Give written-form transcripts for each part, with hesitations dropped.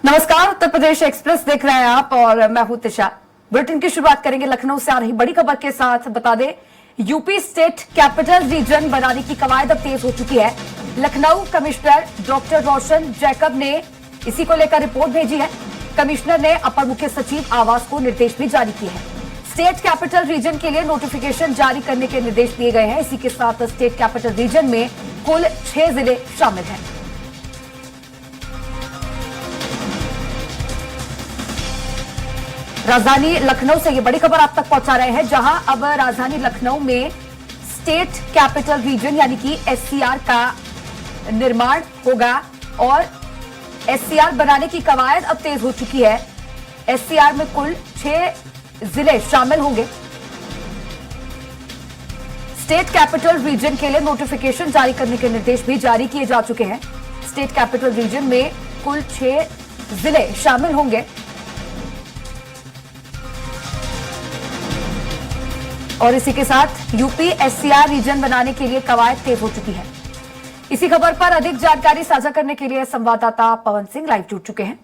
नमस्कार, उत्तर प्रदेश एक्सप्रेस देख रहे हैं आप और मैं हूं तिशा। बुलेटिन की शुरुआत करेंगे लखनऊ से आ रही बड़ी खबर के साथ। बता दें, यूपी स्टेट कैपिटल रीजन बनाने की कवायद अब तेज हो चुकी है। लखनऊ कमिश्नर डॉक्टर रोशन जैकब ने इसी को लेकर रिपोर्ट भेजी है। कमिश्नर ने अपर मुख्य सचिव आवास को निर्देश भी जारी किए हैं। स्टेट कैपिटल रीजन के लिए नोटिफिकेशन जारी करने के निर्देश दिए गए हैं। इसी के साथ स्टेट कैपिटल रीजन में कुल 6 जिले शामिल हैं। राजधानी लखनऊ से ये बड़ी खबर आप तक पहुंचा रहे हैं, जहां अब राजधानी लखनऊ में स्टेट कैपिटल रीजन यानी कि एससीआर का निर्माण होगा और एससीआर बनाने की कवायद अब तेज हो चुकी है। एससीआर में कुल 6 जिले शामिल होंगे। स्टेट कैपिटल रीजन के लिए नोटिफिकेशन जारी करने के निर्देश भी जारी किए जा चुके हैं। स्टेट कैपिटल रीजन में कुल 6 जिले शामिल होंगे और इसी के साथ यूपी एससीआर रीजन बनाने के लिए कवायद तेज हो चुकी है। इसी खबर पर अधिक जानकारी साझा करने के लिए संवाददाता पवन सिंह लाइव जुड़ चुके हैं।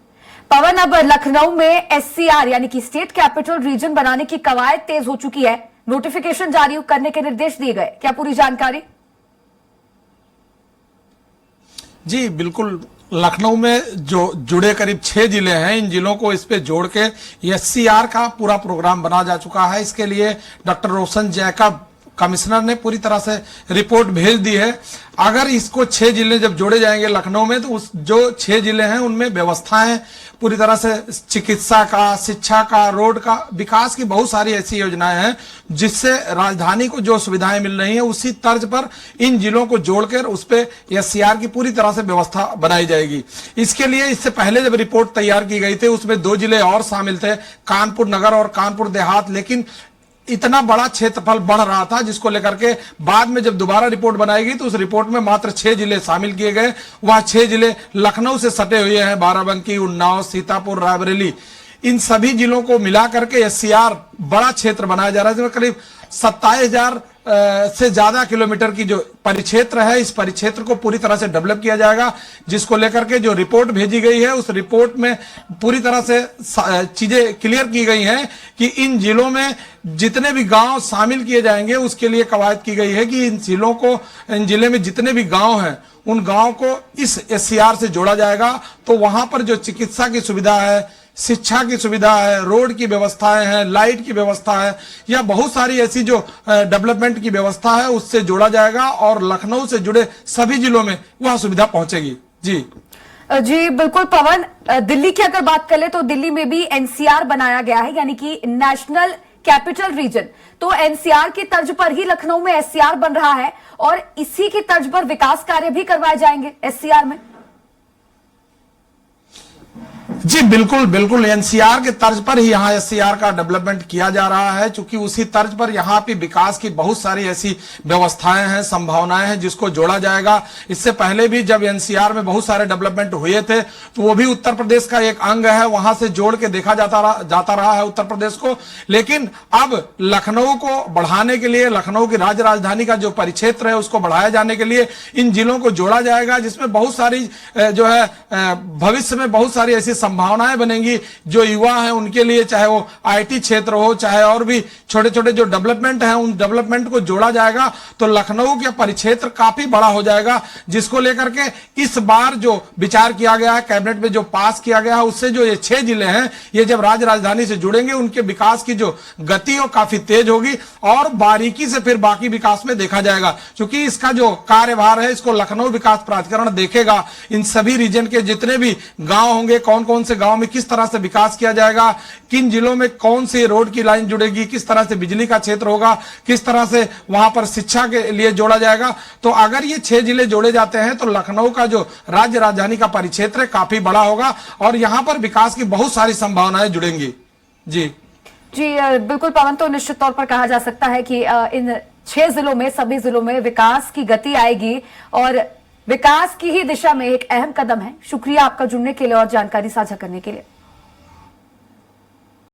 पवन, अब लखनऊ में एससीआर यानी कि स्टेट कैपिटल रीजन बनाने की कवायद तेज हो चुकी है। नोटिफिकेशन जारी करने के निर्देश दिए गए, क्या पूरी जानकारी? जी बिल्कुल, लखनऊ में जो जुड़े करीब 6 जिले हैं, इन जिलों को इस पे जोड़ के एससीआर का पूरा प्रोग्राम बना जा चुका है। इसके लिए डॉक्टर रोशन जैकब कमिश्नर ने पूरी तरह से रिपोर्ट भेज दी है। अगर इसको 6 जिले जब जोड़े जाएंगे लखनऊ में, तो उस जो 6 जिले हैं उनमें व्यवस्थाएं पूरी तरह से चिकित्सा का, शिक्षा का, रोड का, विकास की बहुत सारी ऐसी योजनाएं हैं जिससे राजधानी को जो सुविधाएं मिल रही हैं उसी तर्ज पर इन जिलों को जोड़कर उस पे एससीआर की पूरी तरह से व्यवस्था बनाई जाएगी। इसके लिए इससे पहले जब रिपोर्ट तैयार की गई थी उसमें 2 जिले और शामिल थे, कानपुर नगर और कानपुर देहात, लेकिन इतना बड़ा क्षेत्रफल बढ़ रहा था जिसको लेकर के बाद में जब दोबारा रिपोर्ट बनाएगी तो उस रिपोर्ट में मात्र 6 जिले शामिल किए गए। वह 6 जिले लखनऊ से सटे हुए हैं, बाराबंकी, उन्नाव, सीतापुर, रायबरेली। इन सभी जिलों को मिला करके एससीआर बड़ा क्षेत्र बनाया जा रहा है, जिसमें करीब 27,000 से ज्यादा किलोमीटर की जो परिक्षेत्र है, इस परिक्षेत्र को पूरी तरह से डेवलप किया जाएगा। जिसको लेकर के जो रिपोर्ट भेजी गई है उस रिपोर्ट में पूरी तरह से चीजें क्लियर की गई हैं कि इन जिलों में जितने भी गांव शामिल किए जाएंगे उसके लिए कवायद की गई है कि इन जिले में जितने भी गांव हैं उन गांव को इस एससीआर से जोड़ा जाएगा। तो वहां पर जो चिकित्सा की सुविधा है, शिक्षा की सुविधा है, रोड की व्यवस्थाएं हैं, लाइट की व्यवस्था है, या बहुत सारी ऐसी जो डेवलपमेंट की व्यवस्था है उससे जोड़ा जाएगा और लखनऊ से जुड़े सभी जिलों में वह सुविधा पहुंचेगी। जी बिल्कुल पवन, दिल्ली की अगर बात करें तो दिल्ली में भी एनसीआर बनाया गया है यानी कि नेशनल कैपिटल रीजन। तो एनसीआर की तर्ज पर ही लखनऊ में एससीआर बन रहा है और इसी की तर्ज पर विकास कार्य भी करवाए जाएंगे एससीआर में। जी बिल्कुल बिल्कुल, एनसीआर के तर्ज पर ही यहाँ एससीआर का डेवलपमेंट किया जा रहा है, क्योंकि उसी तर्ज पर यहाँ पे विकास की बहुत सारी ऐसी व्यवस्थाएं हैं, संभावनाएं हैं जिसको जोड़ा जाएगा। इससे पहले भी जब एनसीआर में बहुत सारे डेवलपमेंट हुए थे तो वो भी उत्तर प्रदेश का एक अंग है, वहां से जोड़ के देखा जाता रहा है उत्तर प्रदेश को। लेकिन अब लखनऊ को बढ़ाने के लिए, लखनऊ की राज्य राजधानी का जो परिक्षेत्र है उसको बढ़ाया जाने के लिए इन जिलों को जोड़ा जाएगा, जिसमें बहुत सारी जो है भविष्य में बहुत सारी ऐसी संभावनाएं बनेंगी जो युवा हैं उनके लिए, चाहे वो आईटी क्षेत्र हो, चाहे और भी छोटे छोटे जो डेवलपमेंट हैं उन डेवलपमेंट को जोड़ा जाएगा। तो लखनऊ का परिक्षेत्र काफी बड़ा हो जाएगा, जिसको लेकर के इस बार जो विचार किया गया है, कैबिनेट में जो पास किया गया है, उससे जो ये 6 जिले हैं ये जब राज्य राजधानी से जुड़ेंगे उनके विकास की जो गति हो काफी तेज होगी और बारीकी से फिर बाकी विकास में देखा जाएगा। क्योंकि इसका जो कार्यभार है इसको लखनऊ विकास प्राधिकरण देखेगा। इन सभी रीजन के जितने भी गांव होंगे, कौन कौन से गांव में किस तरह से विकास किया जाएगा, किन जिलों में कौन सी रोड की लाइन जुड़ेगी, किस तरह से बिजली का क्षेत्र होगा, किस तरह से वहां पर शिक्षा के लिए जोड़ा जाएगा। तो अगर ये 6 जिले जोड़े जाते हैं तो लखनऊ का जो राज्य राजधानी का परिक्षेत्र काफी बड़ा होगा और यहां पर विकास की बहुत सारी संभावनाएं जुड़ेंगी। जी बिल्कुल पवन, तो निश्चित तौर पर कहा जा सकता है कि इन 6 जिलों में, सभी जिलों में विकास की गति आएगी और विकास की ही दिशा में एक अहम कदम है। शुक्रिया आपका जुड़ने के लिए और जानकारी साझा करने के लिए।